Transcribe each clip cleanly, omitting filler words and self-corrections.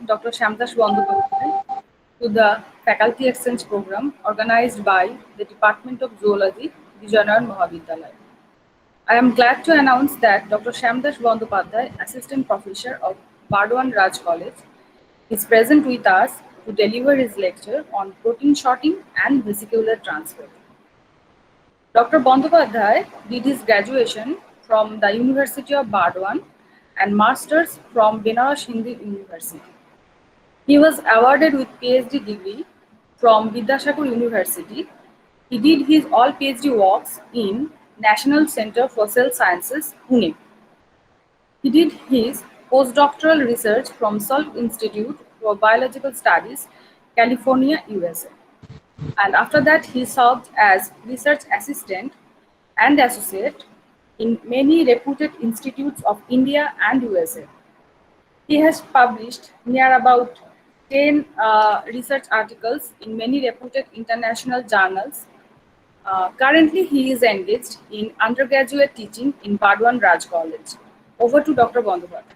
Dr. Syamdas Bandyopadhyay to the Faculty Exchange Program organized by the Department of Zoology, Bejoy Mahavidyalaya. I am glad to announce that Dr. Syamdas Bandyopadhyay, Assistant Professor of Burdwan Raj College, is present with us to deliver his lecture on protein sorting and vesicular transfer. Dr. Bandyopadhyay did his graduation from the University of Burdwan and Masters from Benares Hindu University. He was awarded with PhD degree from Vidyasagar University. He did his all PhD works in National Center for Cell Sciences, Pune. He did his postdoctoral research from Salk Institute for Biological Studies, California, USA. And after that, he served as research assistant and associate in many reputed institutes of India and USA. He has published near about 10 research articles in many reputed international journals. Currently, he is engaged in undergraduate teaching in Burdwan Raj College. Over to Dr. Bandyopadhyay.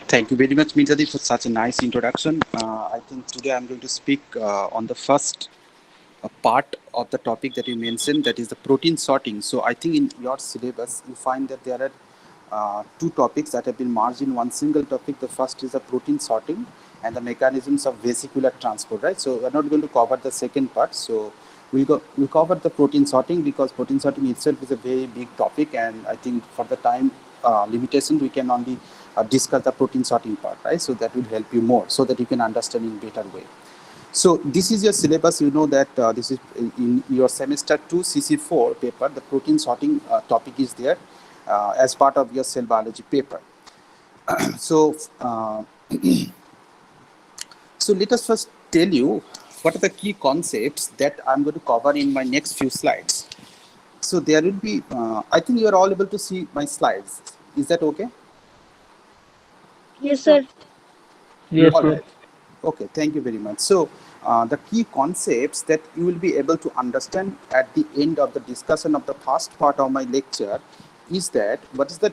Thank you very much, Mirjadi, for such a nice introduction. I think today I'm going to speak on the first part of the topic that you mentioned, that is the protein sorting. So I think in your syllabus, you find that there are two topics that have been merged in one single topic. The first is the protein sorting and the mechanisms of vesicular transport, right? So we're not going to cover the second part. So we'll cover the protein sorting because protein sorting itself is a very big topic, and I think for the time limitation, we can only discuss the protein sorting part, right? So that will help you more so that you can understand in better way. So this is your syllabus. You know that this is in your semester 2 CC4 paper. The protein sorting topic is there as part of your cell biology paper. So so let us first tell you what are the key concepts that I'm going to cover in my next few slides. So there will be, I think you are all able to see my slides. Is that okay? Yes, sir. Yes, All sir. right. Okay, thank you very much. So the key concepts that you will be able to understand at the end of the discussion of the first part of my lecture is that what is the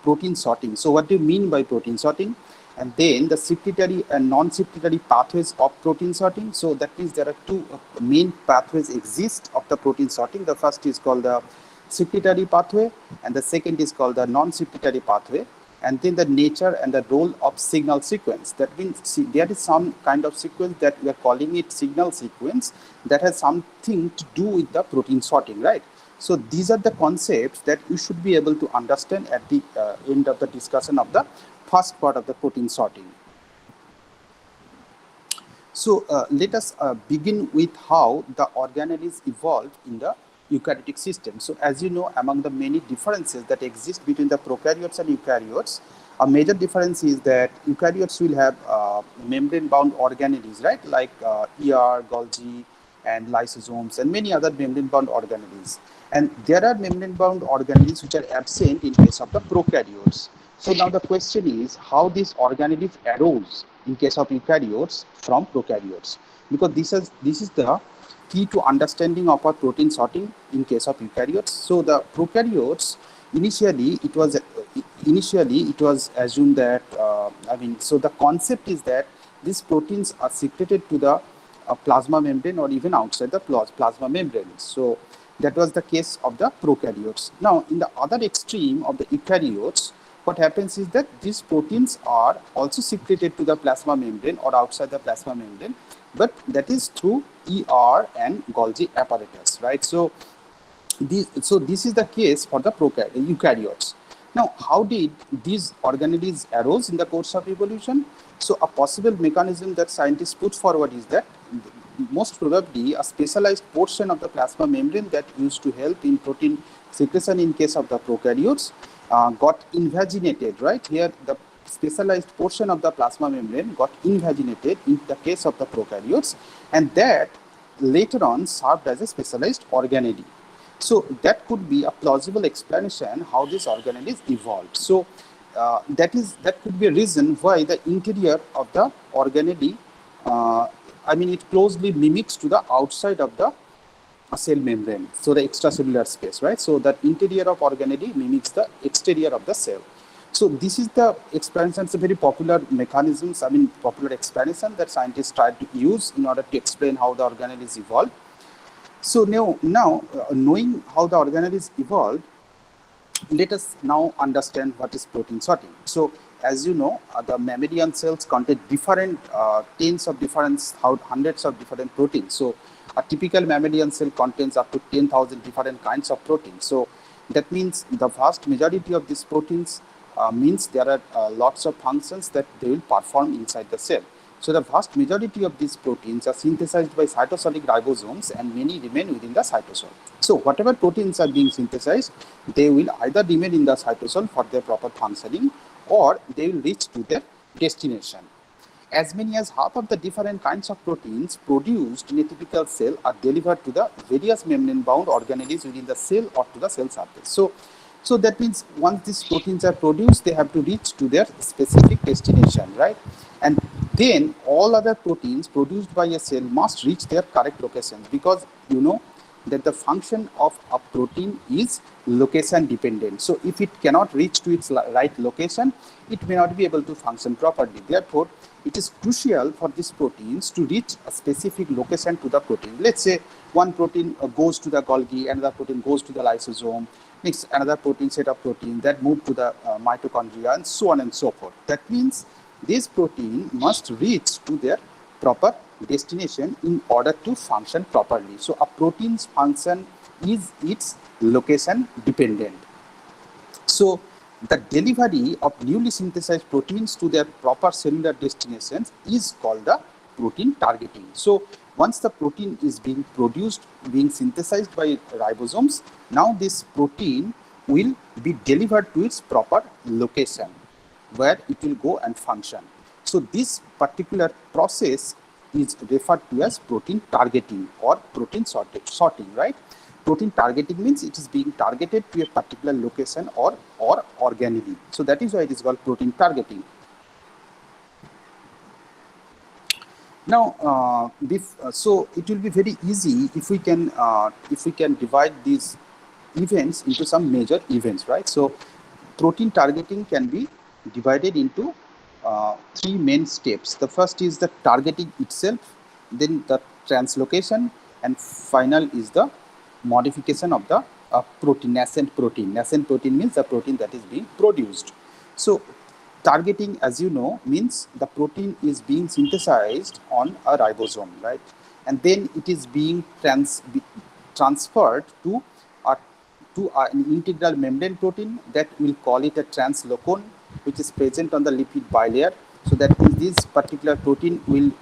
protein sorting. So what do you mean by protein sorting? And then the secretory and non-secretory pathways of protein sorting. So that means there are two main pathways exist of the protein sorting. The first is called the secretory pathway and the second is called the non-secretory pathway. And then the nature and the role of signal sequence. That means there is some kind of sequence that we are calling it signal sequence that has something to do with the protein sorting, right? So these are the concepts that you should be able to understand at the end of the discussion of the first part of the protein sorting. So let us begin with how the organelles evolved in the eukaryotic system. So as you know, among the many differences that exist between the prokaryotes and eukaryotes, a major difference is that eukaryotes will have membrane-bound organelles, right? Like ER, Golgi, and lysosomes, and many other membrane-bound organelles. And there are membrane-bound organelles which are absent in case of the prokaryotes. So now the question is how these organelles arose in case of eukaryotes from prokaryotes, because this is the key to understanding of our protein sorting in case of eukaryotes. So the prokaryotes initially it was assumed that so the concept is that these proteins are secreted to the plasma membrane or even outside the plasma membrane. So that was the case of the prokaryotes. Now in the other extreme of the eukaryotes, what happens is that these proteins are also secreted to the plasma membrane or outside the plasma membrane, but that is through ER and Golgi apparatus, right? So this is the case for the eukaryotes. Now, how did these organelles arose in the course of evolution? So a possible mechanism that scientists put forward is that most probably a specialized portion of the plasma membrane that used to help in protein secretion in case of the prokaryotes got invaginated, right? Here the specialized portion of the plasma membrane got invaginated in the case of the prokaryotes, and that later on served as a specialized organelle. So that could be a plausible explanation how this organelles evolved. So that could be a reason why the interior of the organelle, it closely mimics to the outside of the cell membrane, so the extracellular space, right? So that interior of organelle mimics the exterior of the cell. So this is the explanation. It's a very popular mechanisms, popular explanation that scientists try to use in order to explain how the organelles evolve. So now knowing how the organelles evolved, let us now understand what is protein sorting. So as you know, the mammalian cells contain different tens of different, hundreds of different proteins. So a typical mammalian cell contains up to 10,000 different kinds of proteins. So that means the vast majority of these proteins means there are lots of functions that they will perform inside the cell. So the vast majority of these proteins are synthesized by cytosolic ribosomes, and many remain within the cytosol. So whatever proteins are being synthesized, they will either remain in the cytosol for their proper functioning, or they will reach to their destination. As many as half of the different kinds of proteins produced in a typical cell are delivered to the various membrane-bound organelles within the cell or to the cell surface. So that means once these proteins are produced, they have to reach to their specific destination, right? And then all other proteins produced by a cell must reach their correct locations, because you know that the function of a protein is location dependent. So if it cannot reach to its right location, it may not be able to function properly. Therefore, it is crucial for these proteins to reach a specific location to the protein. Let's say one protein goes to the Golgi, another protein goes to the lysosome, next another protein, set of protein that move to the mitochondria, and so on and so forth. That means this protein must reach to their proper destination in order to function properly. So a protein's function is its location dependent. So the delivery of newly synthesized proteins to their proper cellular destinations is called the protein targeting. So once the protein is being produced, being synthesized by ribosomes, now this protein will be delivered to its proper location where it will go and function. So this particular process is referred to as protein targeting or protein sorting, right? Protein targeting means it is being targeted to a particular location or organelle. So that is why it is called protein targeting. Now, so it will be very easy if we can divide these events into some major events, right? So protein targeting can be divided into three main steps. The first is the targeting itself, then the translocation, and final is the modification of the protein, nascent protein. Nascent protein means the protein that is being produced. So targeting, as you know, means the protein is being synthesized on a ribosome, right? And then it is being transferred to an integral membrane protein that we'll call it a translocon, which is present on the lipid bilayer. So that this particular protein will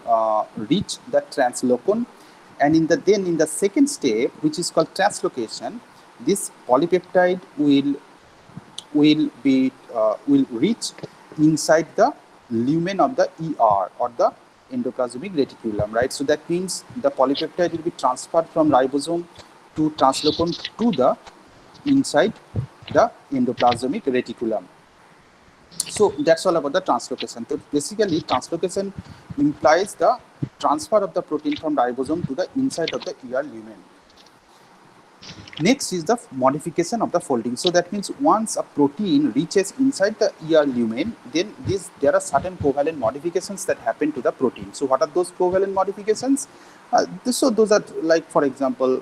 reach the translocon, and in the second step, which is called translocation, this polypeptide will reach inside the lumen of the ER or the endoplasmic reticulum, right? So that means the polypeptide will be transferred from ribosome to translocon to the inside the endoplasmic reticulum. So that's all about the translocation. So basically, translocation implies the transfer of the protein from ribosome to the inside of the ER lumen. Next is the modification of the folding. So that means once a protein reaches inside the ER lumen, then there are certain covalent modifications that happen to the protein. So what are those covalent modifications? So those are like, for example,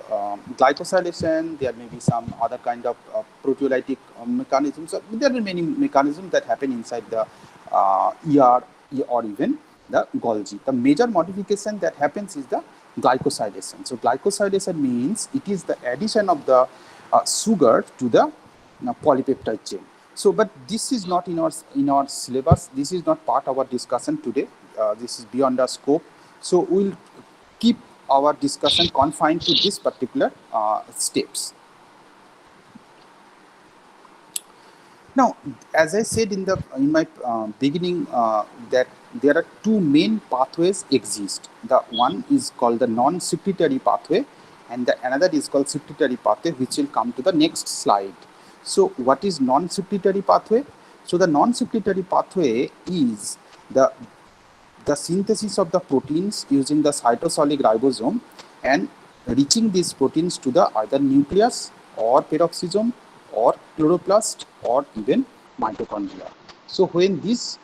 glycosylation. There may be some other kind of proteolytic mechanisms. So there are many mechanisms that happen inside the ER or even the Golgi. The major modification that happens is the glycosylation. So glycosylation means it is the addition of the sugar to the polypeptide chain. So, but this is not in our syllabus. This is not part of our discussion today. This is beyond our scope. So we'll keep our discussion confined to this particular steps. Now, as I said in my beginning, that there are two main pathways exist. The one is called the non-secretory pathway, and another is called secretory pathway, which will come to the next slide. So, what is non-secretory pathway? So, the non-secretory pathway is the synthesis of the proteins using the cytosolic ribosome and reaching these proteins to the either nucleus or peroxisome or chloroplast or even mitochondria. So when these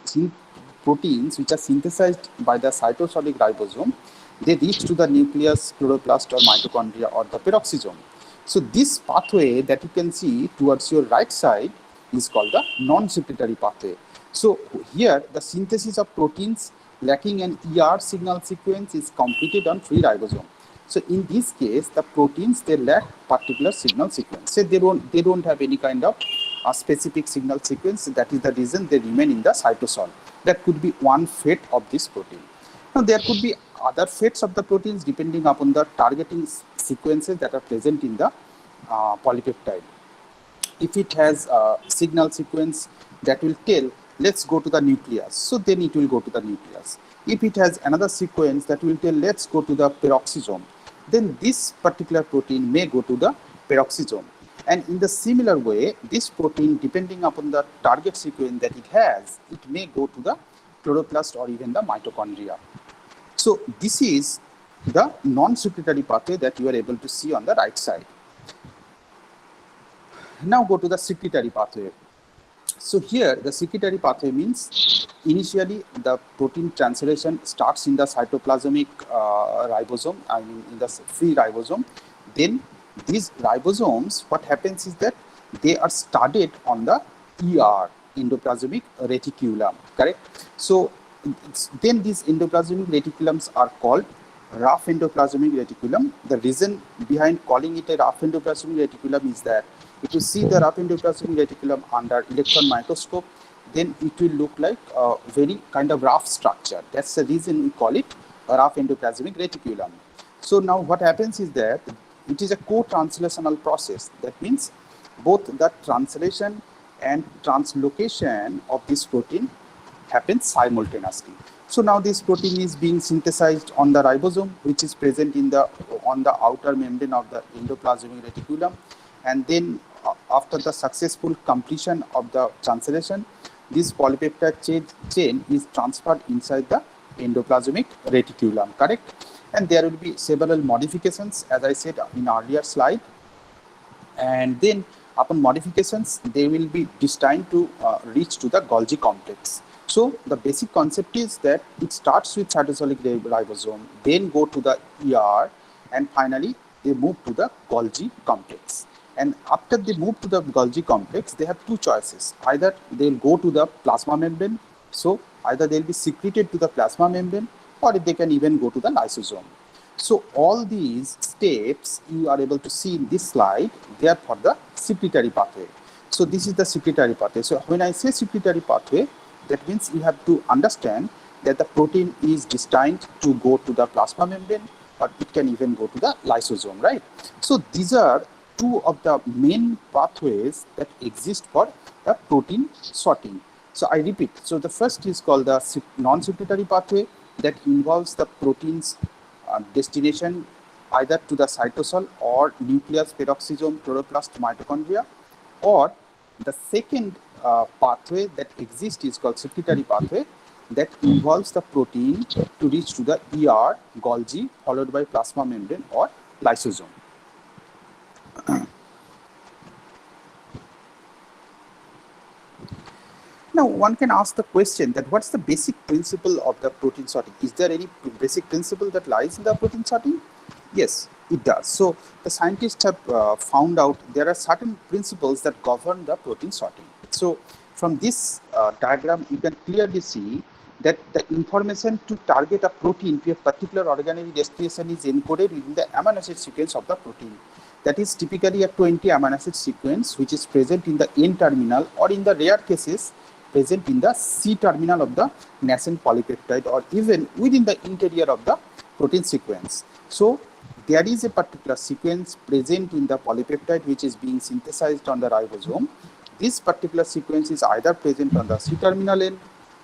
proteins, which are synthesized by the cytosolic ribosome, they reach to the nucleus, chloroplast, or mitochondria, or the peroxisome. So this pathway that you can see towards your right side is called the non-secretory pathway. So here the synthesis of proteins lacking an ER signal sequence is completed on free ribosome. So in this case, the proteins, they lack particular signal sequence. So they don't have any kind of specific signal sequence. That is the reason they remain in the cytosol. That could be one fate of this protein. Now there could be other fates of the proteins depending upon the targeting sequences that are present in the polypeptide. If it has a signal sequence that will tell, let's go to the nucleus, so then it will go to the nucleus. If it has another sequence that will tell, let's go to the peroxisome, then this particular protein may go to the peroxisome. And in the similar way, this protein, depending upon the target sequence that it has, it may go to the chloroplast or even the mitochondria. So this is the non-secretory pathway that you are able to see on the right side. Now go to the secretory pathway. So here the secretory pathway means initially the protein translation starts in the cytoplasmic ribosome, I mean in the free ribosome. Then these ribosomes, what happens is that they are studied on the ER, endoplasmic reticulum, correct? So then these endoplasmic reticulums are called rough endoplasmic reticulum. The reason behind calling it a rough endoplasmic reticulum is that if you see the rough endoplasmic reticulum under electron microscope, then it will look like a very kind of rough structure. That's the reason we call it a rough endoplasmic reticulum. So now what happens is that it is a co-translational process. That means both the translation and translocation of this protein happens simultaneously. So now this protein is being synthesized on the ribosome, which is present in the on the outer membrane of the endoplasmic reticulum, and then after the successful completion of the translation, this polypeptide chain is transferred inside the endoplasmic reticulum, correct? And there will be several modifications, as I said in earlier slide, and then upon modifications they will be destined to reach to the Golgi complex. So the basic concept is that it starts with cytosolic ribosome, then go to the ER, and finally they move to the Golgi complex. And after they move to the Golgi complex, they have two choices. Either they will go to the plasma membrane, so either they will be secreted to the plasma membrane, or they can even go to the lysosome. So all these steps you are able to see in this slide, they are for the secretory pathway. So this is the secretory pathway. So when I say secretory pathway, that means you have to understand that the protein is destined to go to the plasma membrane, or it can even go to the lysosome, right? So these are two of the main pathways that exist for the protein sorting. So I repeat, so the first is called the non-secretory pathway that involves the proteins destination either to the cytosol or nucleus, peroxisome, chloroplast, mitochondria, or the second pathway that exists is called secretory pathway that involves the protein to reach to the ER, Golgi, followed by plasma membrane or lysosome. Now one can ask the question that what's the basic principle of the protein sorting? Is there any basic principle that lies in the protein sorting? Yes, it does. So the scientists have found out there are certain principles that govern the protein sorting. So from this diagram, you can clearly see that the information to target a protein to a particular organelle destination is encoded within the amino acid sequence of the protein. That is typically a 20 amino acid sequence which is present in the N terminal, or in the rare cases present in the C terminal of the nascent polypeptide, or even within the interior of the protein sequence. So there is a particular sequence present in the polypeptide which is being synthesized on the ribosome. This particular sequence is either present on the C terminal end,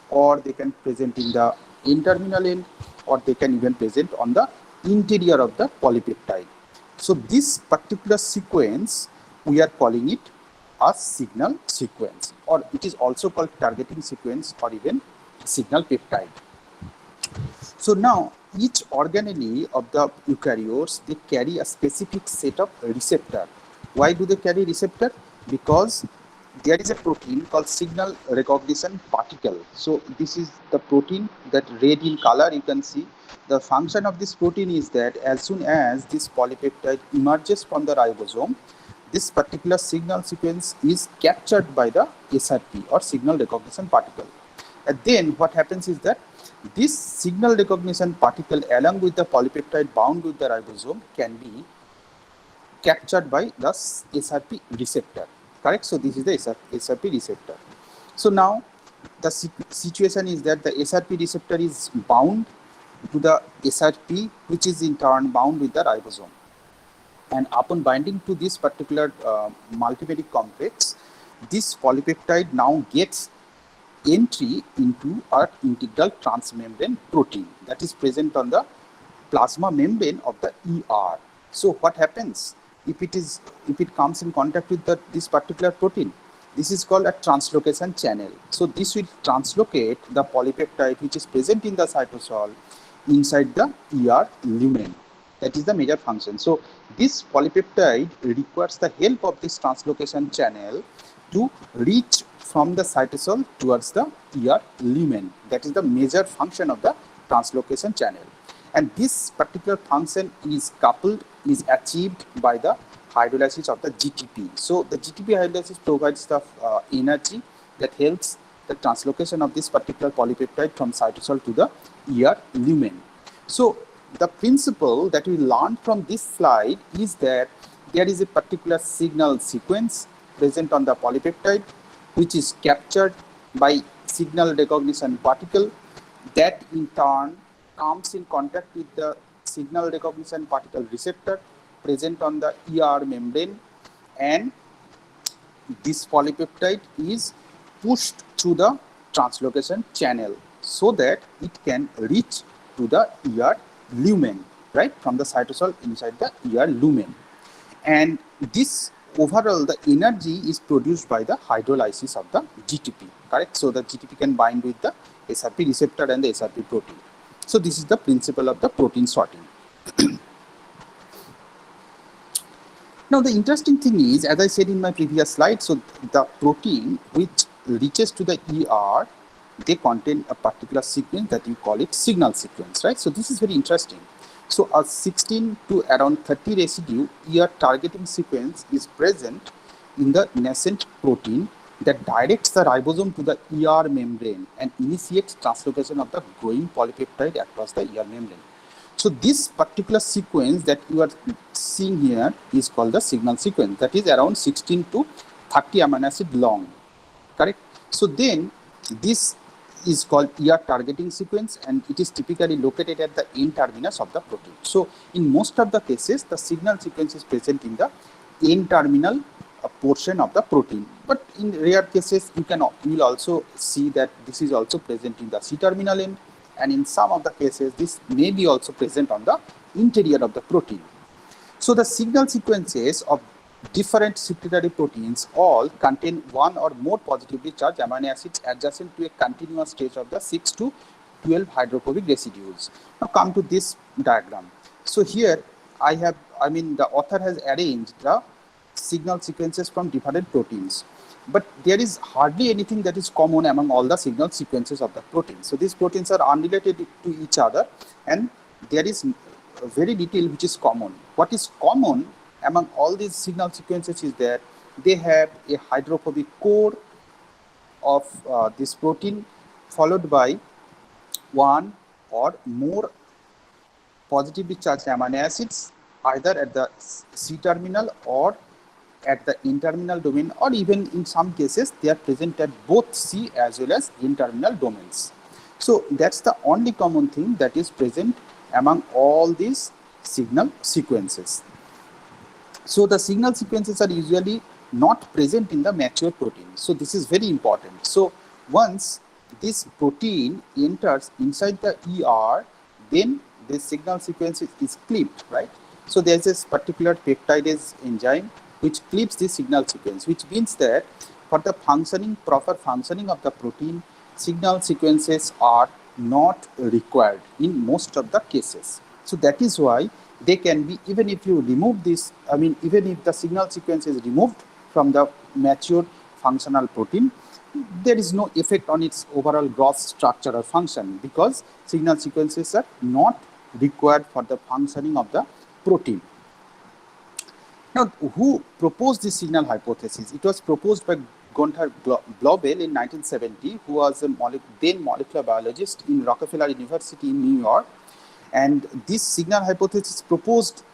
or they can present in the N terminal end, or they can even present on the interior of the polypeptide. So this particular sequence, we are calling it a signal sequence, or it is also called targeting sequence or even signal peptide. So now each organelle of the eukaryotes, they carry a specific set of receptor. Why do they carry receptor? Because there is a protein called signal recognition particle. So this is the protein that red in color you can see. The function of this protein is that as soon as this polypeptide emerges from the ribosome, this particular signal sequence is captured by the SRP or signal recognition particle. And then what happens is that this signal recognition particle along with the polypeptide bound with the ribosome can be captured by the SRP receptor, correct? So this is the SRP receptor. So now the situation is that the SRP receptor is bound to the SRP, which is in turn bound with the ribosome. And upon binding to this particular multimeric complex, this polypeptide now gets entry into our integral transmembrane protein that is present on the plasma membrane of the ER. So what happens if it comes in contact with this particular protein? This is called a translocation channel. So this will translocate the polypeptide which is present in the cytosol inside the ER lumen. That is the major function. So this polypeptide requires the help of this translocation channel to reach from the cytosol towards the ER lumen. That is the major function of the translocation channel. And this particular function is achieved by the hydrolysis of the GTP. So the GTP hydrolysis provides the energy that helps the translocation of this particular polypeptide from cytosol to the ER lumen. So the principle that we learned from this slide is that there is a particular signal sequence present on the polypeptide which is captured by signal recognition particle that in turn comes in contact with the signal recognition particle receptor present on the ER membrane, and this polypeptide is pushed through the translocation channel so that it can reach to the ER lumen, right, from the cytosol inside the ER lumen. And this overall the energy is produced by the hydrolysis of the GTP, correct? So the GTP can bind with the SRP receptor and the SRP protein. So this is the principle of the protein sorting. Now the interesting thing is, as I said in my previous slide, so the protein which reaches to the ER, they contain a particular sequence that you call it signal sequence, right? So this is very interesting. So a 16 to around 30 residue ER targeting sequence is present in the nascent protein that directs the ribosome to the ER membrane and initiates translocation of the growing polypeptide across the ER membrane. So this particular sequence that you are seeing here is called the signal sequence, that is around 16 to 30 amino acid long, correct? So then this is called ER targeting sequence and it is typically located at the N terminus of the protein. So in most of the cases, the signal sequence is present in the N terminal portion of the protein, but in rare cases you will also see that this is also present in the C terminal end, and in some of the cases this may be also present on the interior of the protein. So the signal sequences of different secretory proteins all contain one or more positively charged amino acids adjacent to a continuous stage of the 6 to 12 hydrophobic residues. Now come to this diagram. So here the author has arranged the signal sequences from different proteins, but there is hardly anything that is common among all the signal sequences of the protein. So these proteins are unrelated to each other and there is very little which is common. What is common among all these signal sequences is that they have a hydrophobic core of this protein followed by one or more positively charged amino acids either at the C terminal or at the N terminal domain, or even in some cases they are present at both C as well as N terminal domains. So that's the only common thing that is present among all these signal sequences. So the signal sequences are usually not present in the mature protein. So this is very important. So once this protein enters inside the ER, then this signal sequence is clipped, right? So there's this particular peptidase enzyme which clips this signal sequence, which means that for the proper functioning of the protein, signal sequences are not required in most of the cases. So that is why they can be, even if you remove this, even if the signal sequence is removed from the mature functional protein, there is no effect on its overall gross structure or function because signal sequences are not required for the functioning of the protein. Now, who proposed this signal hypothesis? It was proposed by Gunther Blobel in 1970, who was a then molecular biologist in Rockefeller University in New York. And this signal hypothesis proposed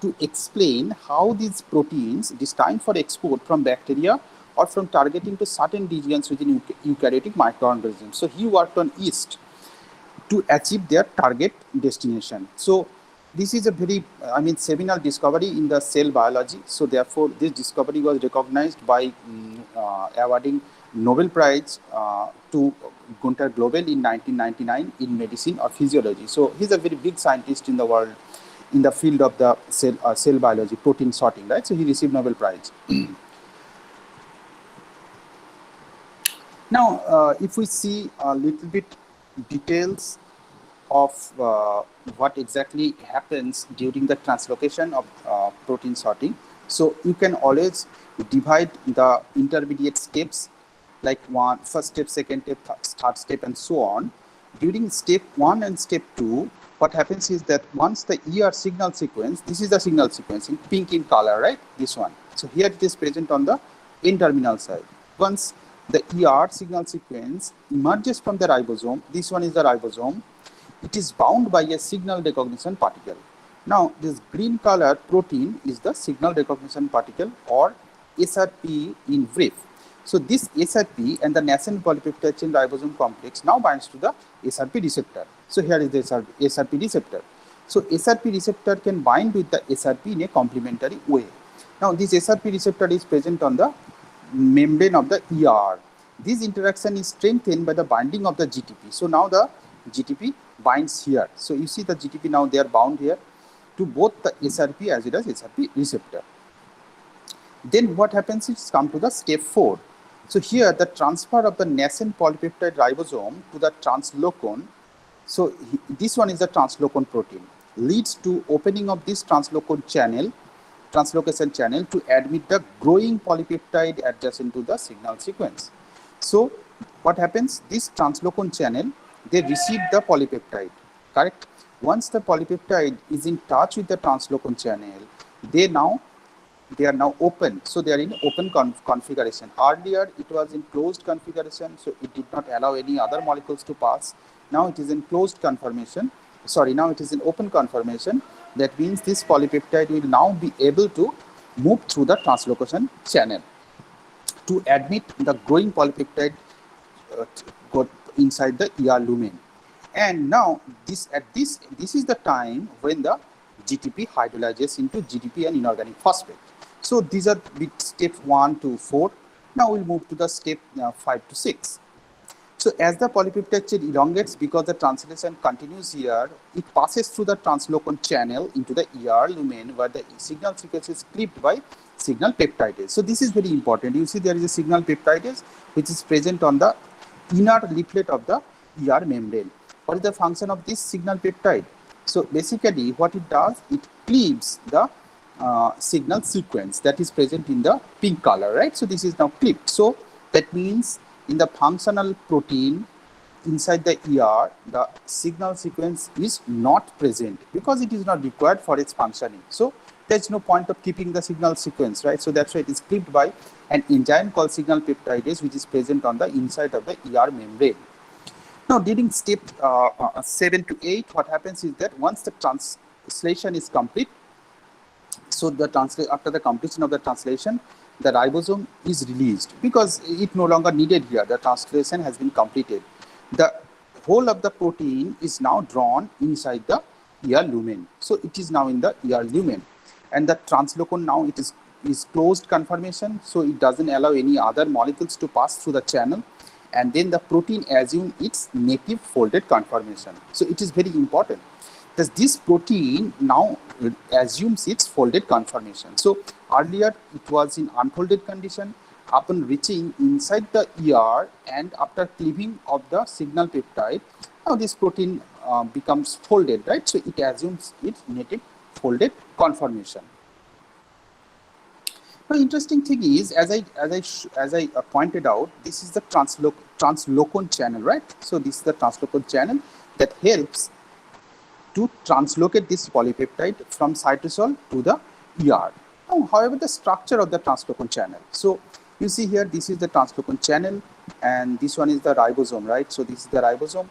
to explain how these proteins destined for export from bacteria or from targeting to certain regions within eukaryotic microorganisms. So he worked on yeast to achieve their target destination. So this is a very, seminal discovery in the cell biology. So therefore, this discovery was recognized by awarding Nobel Prize to Gunther Blobel in 1999 in medicine or physiology. So he's a very big scientist in the world in the field of the cell biology, protein sorting, right? So he received Nobel Prize. Now, if we see a little bit details of what exactly happens during the translocation of protein sorting. So you can always divide the intermediate steps like first step, second step, third step, and so on. During step 1 and step 2, what happens is that once the ER signal sequence, this is the signal sequence in pink in color, right? This one. So here it is present on the N-terminal side. Once the ER signal sequence emerges from the ribosome, this one is the ribosome, it is bound by a signal recognition particle. Now, this green color protein is the signal recognition particle or SRP in brief. So this SRP and the nascent polypeptide chain ribosome complex now binds to the SRP receptor. So here is the SRP receptor. So SRP receptor can bind with the SRP in a complementary way. Now this SRP receptor is present on the membrane of the ER. This interaction is strengthened by the binding of the GTP. So now the GTP binds here. So you see the GTP now they are bound here to both the SRP as well as SRP receptor. Then what happens is come to the step 4. So here the transfer of the nascent polypeptide ribosome to the translocon. So this one is the translocon protein, leads to opening of this translocon channel, translocation channel to admit the growing polypeptide adjacent to the signal sequence. So what happens? This translocon channel, they receive the polypeptide, correct? Once the polypeptide is in touch with the translocon channel, they are now open. So they are in open configuration. Earlier it was in closed configuration, so it did not allow any other molecules to pass. Now it is in closed conformation. Now it is in open conformation. That means this polypeptide will now be able to move through the translocation channel to admit the growing polypeptide inside the ER lumen. And now this is the time when the GTP hydrolyzes into GDP and inorganic phosphate. So these are steps 1 to 4. Now we'll move to the step 5 to 6. So as the polypeptide chain elongates, because the translation continues here, it passes through the translocon channel into the ER lumen where the signal sequence is clipped by signal peptidase. So this is very important. You see there is a signal peptidase which is present on the inner leaflet of the ER membrane. What is the function of this signal peptide? So basically what it does, it cleaves the signal sequence that is present in the pink color, right? So this is now clipped. So that means in the functional protein inside the ER, the signal sequence is not present because it is not required for its functioning. So there's no point of keeping the signal sequence, right? So that's why it is clipped by an enzyme called signal peptidase, which is present on the inside of the ER membrane. Now during step 7 to 8, what happens is that once the translation is complete, so after the completion of the translation, the ribosome is released because it no longer needed here. The translation has been completed. The whole of the protein is now drawn inside the ER lumen. So it is now in the ER lumen, and the translocon now it is closed conformation. So it doesn't allow any other molecules to pass through the channel, and then the protein assumes its native folded conformation. So it is very important. This protein now assumes its folded conformation. So earlier it was in unfolded condition. Upon reaching inside the ER and after cleaving of the signal peptide, now this protein becomes folded, right? So it assumes its native folded conformation. Now, interesting thing is, as I pointed out, this is the translocon channel, right? So this is the translocon channel that helps to translocate this polypeptide from cytosol to the ER. Now, however, the structure of the translocon channel. So you see here, this is the translocon channel, and this one is the ribosome, right? So this is the ribosome.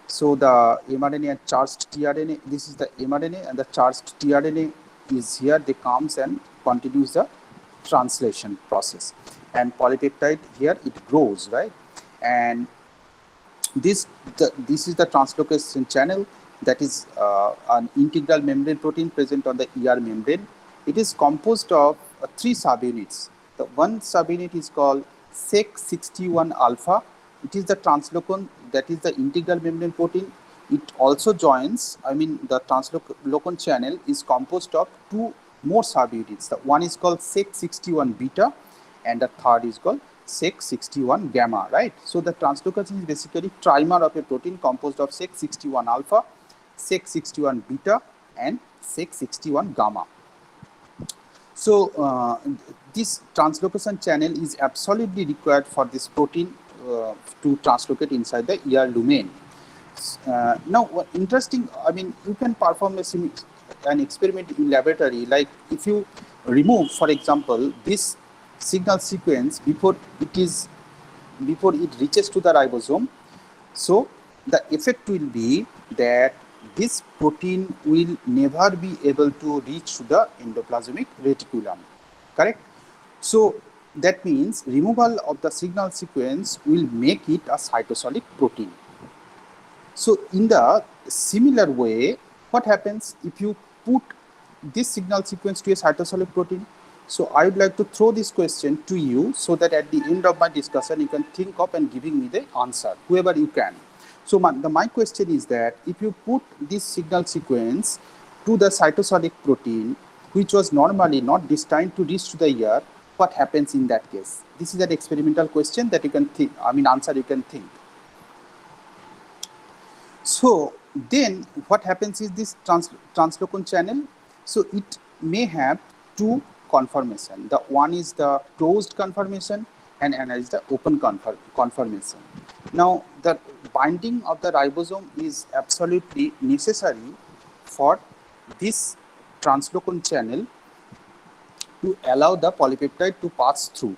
So the mRNA and charged tRNA, this is the mRNA, and the charged tRNA is here. They comes and continues the translation process, and polypeptide here it grows, right? And this is the translocation channel, that is an integral membrane protein present on the ER membrane. It is composed of 3 subunits. The one subunit is called SEC61 alpha. It is the translocon, that is the integral membrane protein. It also joins, the translocon channel is composed of 2 more subunits. The one is called SEC61 beta, and the third is called SEC61 gamma, right? So the translocation is basically trimer of a protein composed of SEC61 alpha, SEC61 beta, and SEC61 gamma. So this translocation channel is absolutely required for this protein to translocate inside the ER lumen. Now, what interesting, you can perform an experiment in laboratory, like if you remove, for example, this signal sequence before it reaches to the ribosome. So the effect will be that this protein will never be able to reach to the endoplasmic reticulum, correct? So that means removal of the signal sequence will make it a cytosolic protein. So in the similar way, what happens if you put this signal sequence to a cytosolic protein? So I would like to throw this question to you, so that at the end of my discussion you can think of and giving me the answer, whoever you can. So my question is that if you put this signal sequence to the cytosolic protein, which was normally not destined to reach to the ER, what happens in that case? This is an experimental question that you can think, answer you can think. So then what happens is this translocon channel, so it may have 2 conformation. The one is the closed conformation and another is the open conformation. Now the binding of the ribosome is absolutely necessary for this translocon channel to allow the polypeptide to pass through,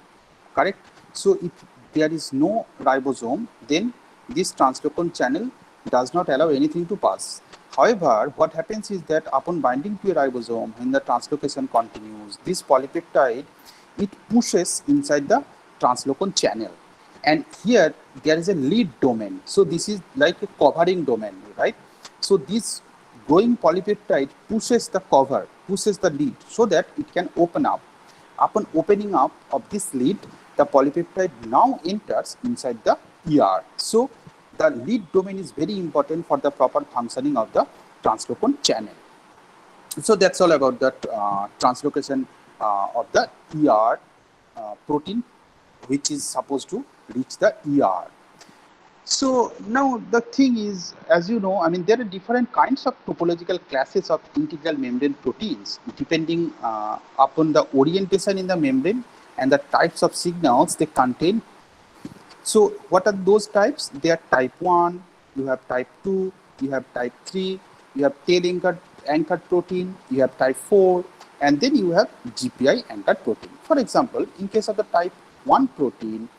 correct? So if there is no ribosome, then this translocon channel does not allow anything to pass. However, what happens is that upon binding to a ribosome, when the translocation continues, this polypeptide, it pushes inside the translocon channel, and here there is a lead domain. So this is like a covering domain, right? So this growing polypeptide pushes the cover, pushes the lead, so that it can open up. Upon opening up of this lead, the polypeptide now enters inside the ER. So the lead domain is very important for the proper functioning of the translocon channel. So that's all about the translocation of the ER protein, which is supposed to reach the ER. So now the thing is, as you know, there are different kinds of topological classes of integral membrane proteins depending upon the orientation in the membrane and the types of signals they contain. So what are those types? They are type 1, you have type 2, you have type 3, you have tail anchored protein, you have type 4, and then you have GPI anchored protein. For example, in case of the type 1 protein,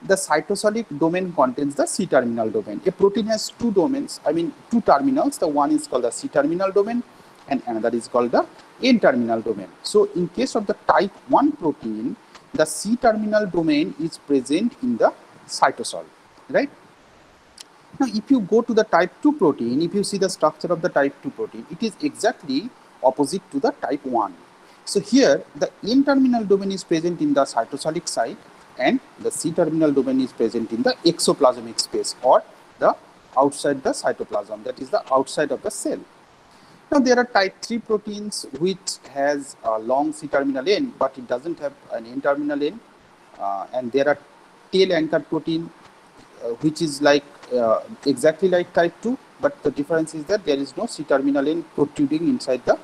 the cytosolic domain contains the C-terminal domain. A protein has 2 domains, 2 terminals. The one is called the C-terminal domain and another is called the N-terminal domain. So in case of the type 1 protein, the C-terminal domain is present in the cytosol, right? Now, if you go to the type 2 protein, if you see the structure of the type 2 protein, it is exactly opposite to the type 1. So here, the N-terminal domain is present in the cytosolic site and the C-terminal domain is present in the exoplasmic space or the outside the cytoplasm, that is the outside of the cell. Now, there are type 3 proteins which has a long C-terminal end, but it doesn't have an N-terminal end, and there are tail anchored protein which is like exactly like type 2, but the difference is that there is no C-terminal end protruding inside the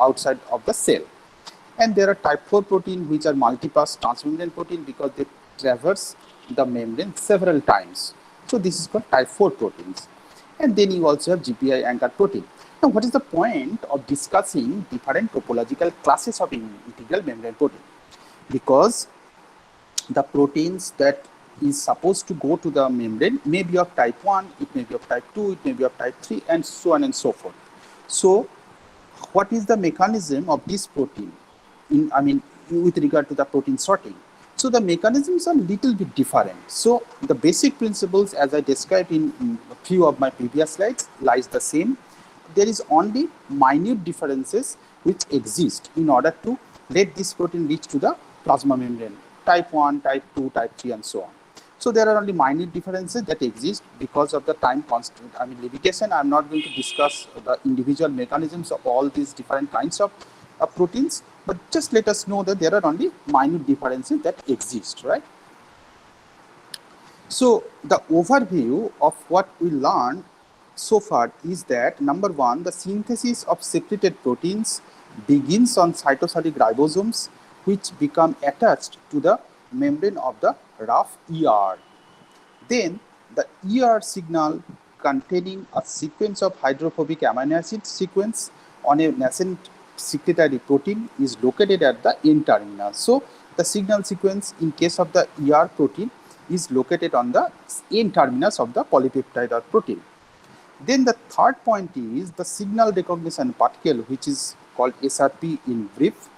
outside of the cell. And there are type 4 protein which are multipass transmembrane protein because they traverse the membrane several times. So this is called type 4 proteins. And then you also have GPI anchor protein. Now, what is the point of discussing different topological classes of integral membrane protein? Because the proteins that is supposed to go to the membrane may be of type 1, it may be of type 2, it may be of type 3, and so on and so forth. So, what is the mechanism of this protein with regard to the protein sorting? So the mechanisms are little bit different. So the basic principles, as I described in a few of my previous slides, lies the same. There is only minute differences which exist in order to let this protein reach to the plasma membrane, type 1, type 2, type 3, and so on. So there are only minute differences that exist because of the time constant, limitation. I'm not going to discuss the individual mechanisms of all these different kinds of proteins, but just let us know that there are only minute differences that exist, right? So the overview of what we learned so far is that, number one, the synthesis of secreted proteins begins on cytosolic ribosomes, which become attached to the membrane of the rough ER. Then the ER signal containing a sequence of hydrophobic amino acid sequence on a nascent secretory protein is located at the N terminus. So the signal sequence in case of the ER protein is located on the N terminus of the polypeptide or protein. Then the third point is the signal recognition particle, which is called SRP in brief.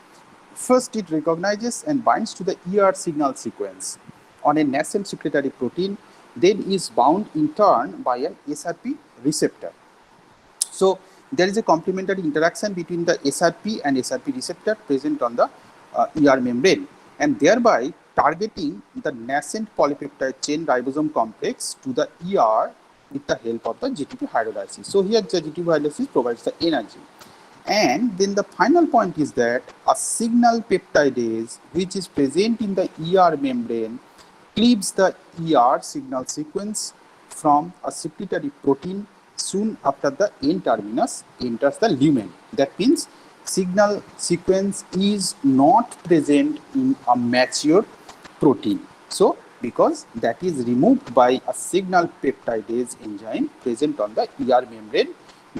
First, it recognizes and binds to the ER signal sequence on a nascent secretory protein, then is bound in turn by an SRP receptor. So there is a complementary interaction between the SRP and SRP receptor present on the ER membrane, and thereby targeting the nascent polypeptide chain ribosome complex to the ER with the help of the GTP hydrolysis. So here the GTP hydrolysis provides the energy. And then the final point is that a signal peptidase which is present in the ER membrane cleaves the ER signal sequence from a secretory protein soon after the N terminus enters the lumen. That means signal sequence is not present in a mature protein. So because that is removed by a signal peptidase enzyme present on the ER membrane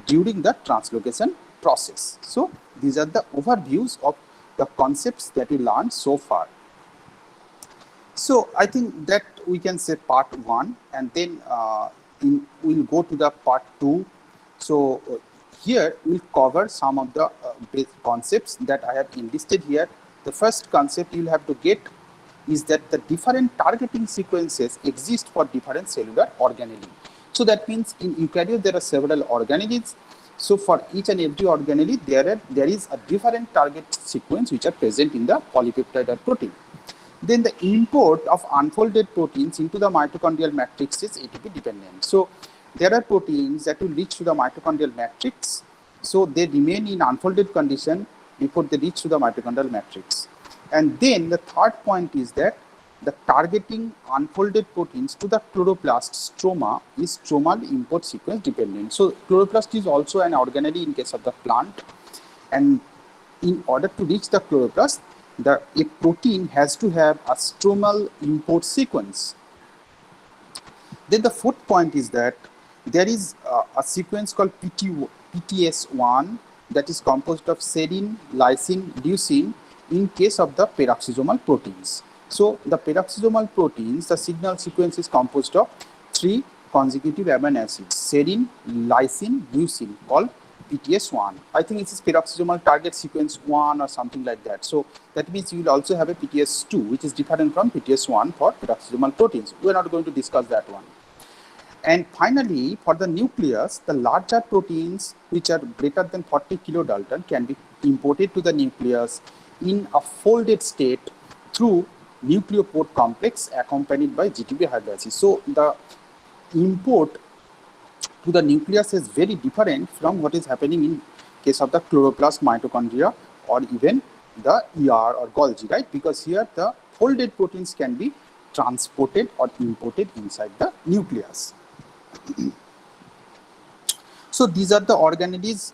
during the translocation process. So these are the overviews of the concepts that we learned so far. So I think that we can say part 1, and then we'll go to the part 2. So here we'll cover some of the concepts that I have enlisted here. The first concept you'll have to get is that the different targeting sequences exist for different cellular organelles. So that means in eukaryote there are several organelles. So for each and every organelle there is a different target sequence which are present in the polypeptide or protein. Then the import of unfolded proteins into the mitochondrial matrix is ATP dependent. So there are proteins that will reach to the mitochondrial matrix, so they remain in unfolded condition before they reach to the mitochondrial matrix. And then the third point is that the targeting unfolded proteins to the chloroplast stroma is stromal import sequence dependent. So chloroplast is also an organelle in case of the plant, and in order to reach the chloroplast, a protein has to have a stromal import sequence. Then the fourth point is that there is a sequence called PTS1 that is composed of serine, lysine, leucine in case of the peroxisomal proteins. So the peroxisomal proteins, the signal sequence is composed of 3 consecutive amino acids, serine, lysine, leucine, called PTS1. I think it is peroxisomal target sequence 1 or something like that. So that means you will also have a PTS2, which is different from PTS1 for peroxisomal proteins. We are not going to discuss that one. And finally, for the nucleus, the larger proteins which are greater than 40 kilodalton can be imported to the nucleus in a folded state through nucleopore complex accompanied by GTP hydrolysis. So the import to the nucleus is very different from what is happening in case of the chloroplast, mitochondria, or even the ER or Golgi, right? Because here the folded proteins can be transported or imported inside the nucleus. So these are the organelles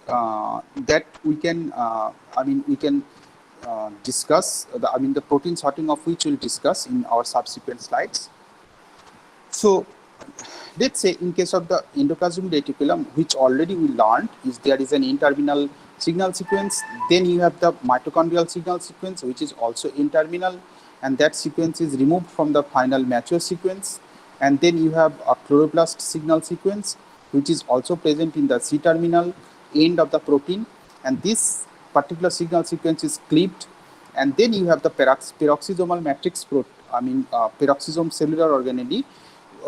that we can, discuss, the protein sorting of which we'll discuss in our subsequent slides. So let's say in case of the endoplasmic reticulum, which already we learned, is there is an N-terminal signal sequence. Then you have the mitochondrial signal sequence, which is also N-terminal, and that sequence is removed from the final mature sequence. And then you have a chloroplast signal sequence, which is also present in the C-terminal end of the protein. And this particular signal sequence is clipped. And then you have the peroxisomal matrix, peroxisome cellular organelle,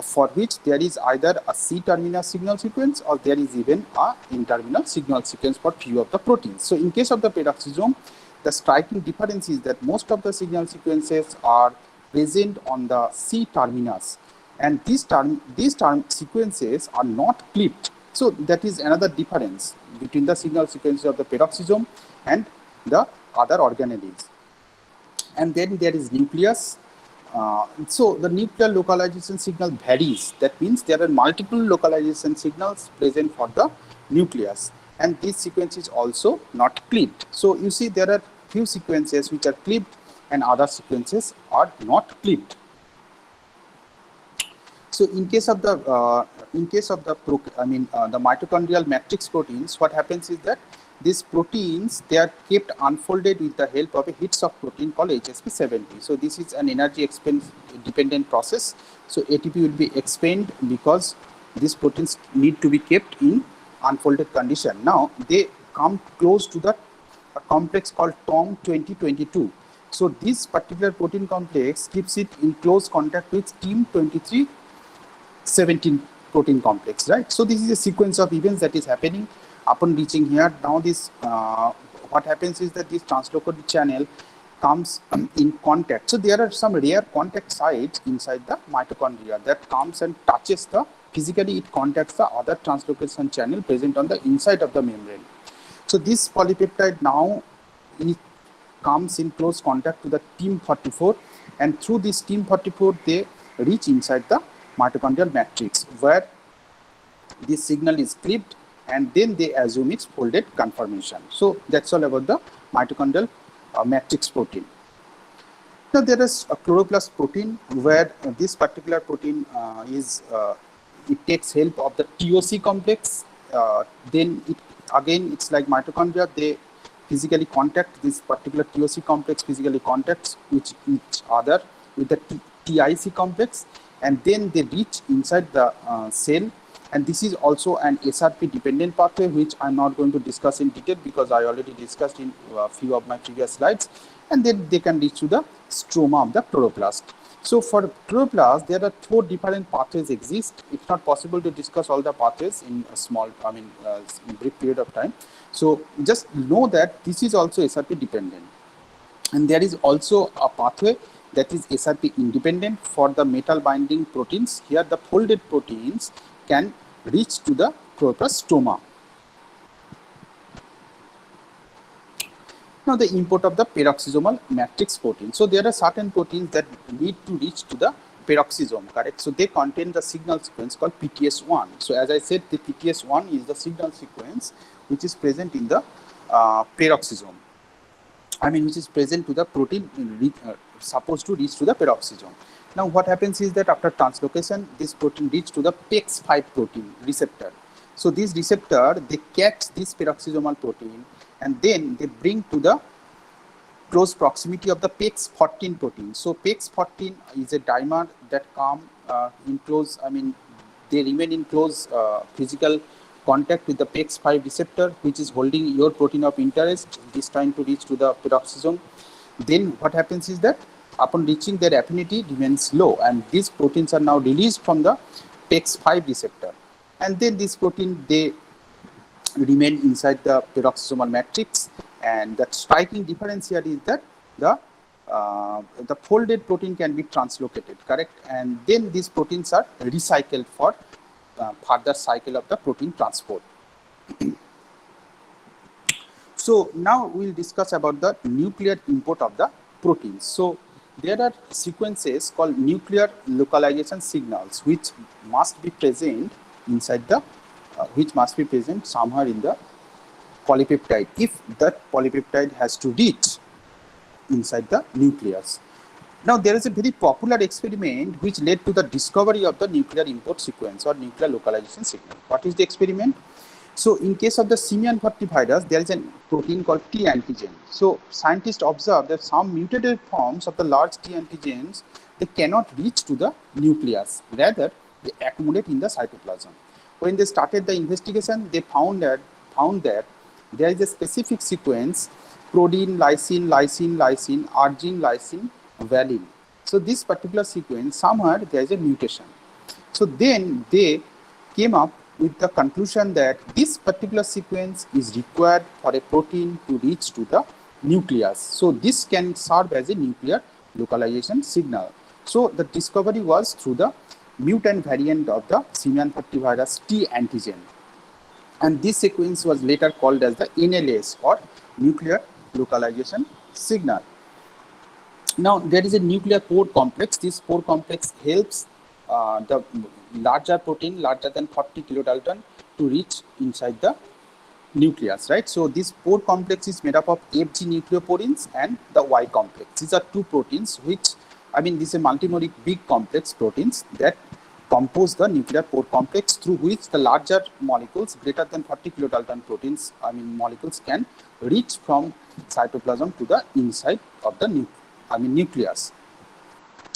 for which there is either a C-terminal signal sequence or there is even a N-terminal signal sequence for few of the proteins. So in case of the peroxisome, the striking difference is that most of the signal sequences are present on the C-terminus, and these sequences are not clipped. So that is another difference between the signal sequences of the peroxisome and the other organelles. And then there is nucleus. So the nuclear localization signal varies. That means there are multiple localization signals present for the nucleus, and this sequence is also not clipped. So you see there are few sequences which are clipped and other sequences are not clipped. So in case of the the mitochondrial matrix proteins, what happens is that these proteins, they are kept unfolded with the help of a heat shock protein called HSP70. So this is an energy dependent process. So ATP will be expanded because these proteins need to be kept in unfolded condition. Now they come close to the complex called TOM 2022. So this particular protein complex keeps it in close contact with TIM 2317 protein complex, right? So this is a sequence of events that is happening upon reaching here. Now this what happens is that this translocated channel comes in contact. So there are some rare contact sites inside the mitochondria that comes and touches physically it contacts the other translocation channel present on the inside of the membrane. So this polypeptide now it comes in close contact to the TIM44, and through this TIM44 they reach inside the mitochondrial matrix, where this signal is clipped and then they assume its folded conformation. So that's all about the mitochondrial matrix protein. Now there is a chloroplast protein, where this particular protein it takes help of the TOC complex. Then it's like mitochondria, they physically contact this particular TOC complex, physically contacts each other with the TIC complex, and then they reach inside the cell. And this is also an SRP dependent pathway, which I'm not going to discuss in detail because I already discussed in a few of my previous slides. And then they can reach to the stroma of the chloroplast. So for chloroplast, there are 4 different pathways exist. It's not possible to discuss all the pathways in a small, brief period of time. So just know that this is also SRP dependent. And there is also a pathway that is SRP independent for the metal binding proteins. Here the folded proteins can reach to the chloroplast stroma. Now the import of the peroxisomal matrix protein. So there are certain proteins that need to reach to the peroxisome, correct? So they contain the signal sequence called PTS1. So as I said, the PTS1 is the signal sequence which is present in the peroxisome. Which is present to the protein supposed to reach to the peroxisome. Now what happens is that after translocation, this protein reaches to the PEX5 protein receptor. So this receptor, they catch this peroxisomal protein and then they bring to the close proximity of the PEX14 protein. So PEX14 is a dimer that come in close, they remain in close physical contact with the PEX5 receptor, which is holding your protein of interest. It is trying to reach to the peroxisome. Then what happens is that upon reaching, their affinity remains low, and these proteins are now released from the PEX5 receptor. And then this protein, they remain inside the peroxisomal matrix. And the striking difference here is that the folded protein can be translocated, correct? And then these proteins are recycled for further cycle of the protein transport. So now we'll discuss about the nuclear import of the proteins. So there are sequences called nuclear localization signals which must be present inside the somewhere in the polypeptide if that polypeptide has to reach inside the nucleus. Now, there is a very popular experiment which led to the discovery of the nuclear import sequence or nuclear localization signal. What is the experiment? So, in case of the simian virus, there is a protein called T antigen. So, scientists observed that some mutated forms of the large T antigens, they cannot reach to the nucleus. Rather, they accumulate in the cytoplasm. When they started the investigation, they found that there is a specific sequence: protein, lysine, lysine, lysine, arginine, lysine, valine. So this particular sequence, somewhere there is a mutation. So then they came up with the conclusion that this particular sequence is required for a protein to reach to the nucleus. So this can serve as a nuclear localization signal. So the discovery was through the mutant variant of the simian virus T antigen. And this sequence was later called as the NLS or nuclear localization signal. Now, there is a nuclear pore complex. This pore complex helps the larger protein, larger than 40 kilodalton, to reach inside the nucleus, right? So, this pore complex is made up of FG nucleoporins and the Y complex. These are two proteins which, this is a multimeric big complex proteins that compose the nuclear pore complex, through which the larger molecules greater than 40 kilodalton proteins, molecules can reach from cytoplasm to the inside of the nucleus.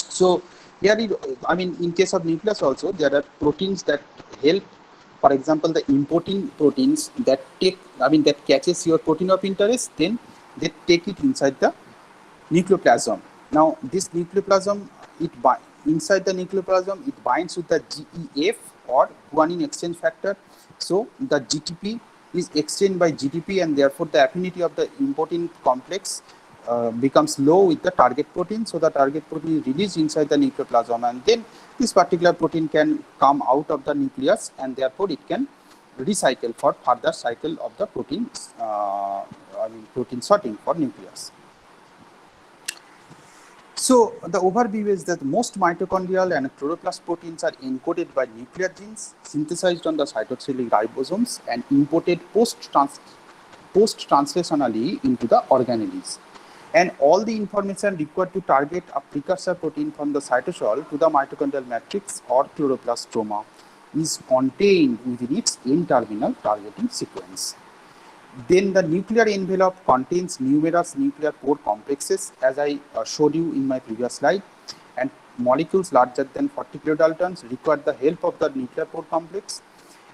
So here, in case of nucleus also, there are proteins that help. For example, the importing proteins that that catches your protein of interest, then they take it inside the nucleoplasm. Now, this nucleoplasm, inside the nucleoplasm, it binds with the GEF or guanine exchange factor. So the GTP is exchanged by GTP, and therefore the affinity of the importing complex becomes low with the target protein. So the target protein is released inside the nucleoplasm, and then this particular protein can come out of the nucleus, and therefore it can recycle for further cycle of the protein, protein sorting for nucleus. So the overview is that most mitochondrial and chloroplast proteins are encoded by nuclear genes synthesized on the cytosolic ribosomes and imported post-translationally into the organelles. And all the information required to target a precursor protein from the cytosol to the mitochondrial matrix or chloroplast stroma is contained within its N-terminal targeting sequence. Then the nuclear envelope contains numerous nuclear pore complexes, as I showed you in my previous slide, and molecules larger than 40 kilodaltons require the help of the nuclear pore complex,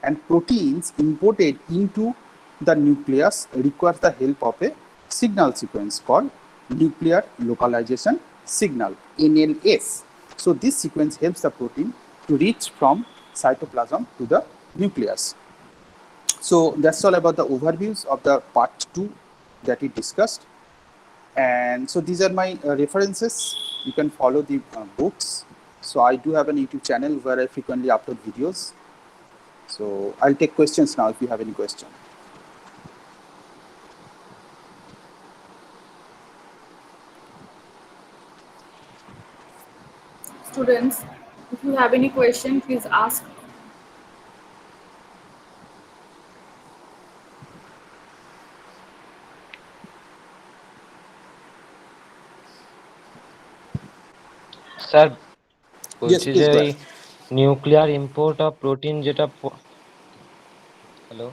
and proteins imported into the nucleus require the help of a signal sequence called nuclear localization signal, NLS. So this sequence helps the protein to reach from cytoplasm to the nucleus. So that's all about the overviews of the part 2 that we discussed. And so these are my references. You can follow the books. So I do have a YouTube channel where I frequently upload videos. So I'll take questions now if you have any question. Students, if you have any question, please ask. Sir Yes, বলছি please যে go এই ahead. Nuclear import of protein যেটা hello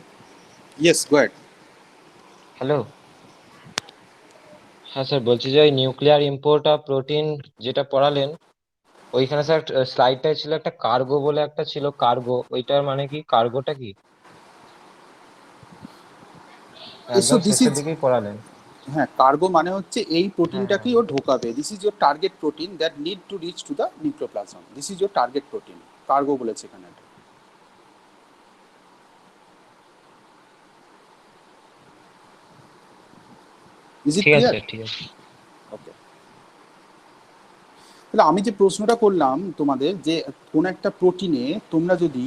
Yes, go ahead. Hello হ্যাঁ sir বলছি যে ওই nuclear import of protein যেটা পড়ালেন, ওইখানে স্যার স্লাইডটাই ছিল একটা কার্গো বলে একটা ছিল, কার্গো, ওইটার মানে কি, কার্গোটা কি? So একদম this শেষের is, দিকেই পড়ালেন। হ্যাঁ, কার্গো মানে হচ্ছে এই হ্যাঁ প্রোটিনটাকেই ও ঢোকাবে। This is your target protein that need to reach to the nucleoplasm. This is your target protein, cargo বলেছে এখানে। ইজ ইট ঠিক আছে ক্লিয়ার? ঠিক আছে। ওকে। তাহলে আমি যে প্রশ্নটা করলাম তোমাদের, যে কোন একটা প্রোটিনে তোমরা যদি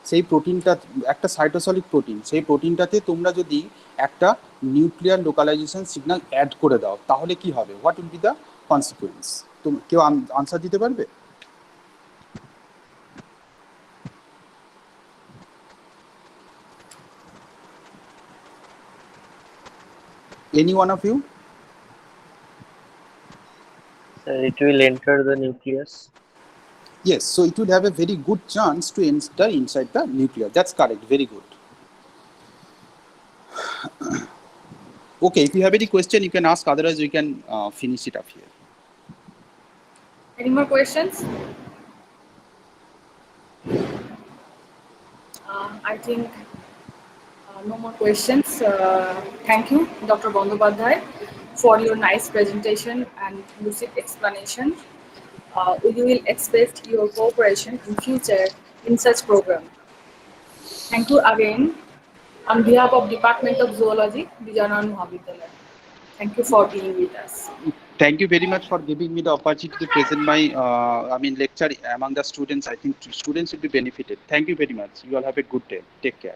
সেই প্রোটিনটা একটা সাইটোসলিক প্রোটিন, সেই প্রোটিনটাতে তোমরা যদি একটা নিউক্লিয়ার লোকালাইজেশন সিগন্যাল অ্যাড করে দাও, তাহলে কি হবে? What will be the consequence? কেউ আনসার দিতে পারবে? Any one of you? It will enter the nucleus. Yes, so it will have a very good chance to enter inside the nucleus. That's correct. Very good. Okay, if you have any question, you can ask. Otherwise, we can finish it up here. Any more questions? I think no more questions. Thank you, Dr. Bandyopadhyay, for your nice presentation and lucid explanation. We will expect your cooperation in future in such program. Thank you again on behalf of Department of Zoology, Vijayanagar Mahavidyalaya. Thank you for being with us. Thank you very much for giving me the opportunity to present my, lecture among the students. I think students will be benefited. Thank you very much. You all have a good day. Take care.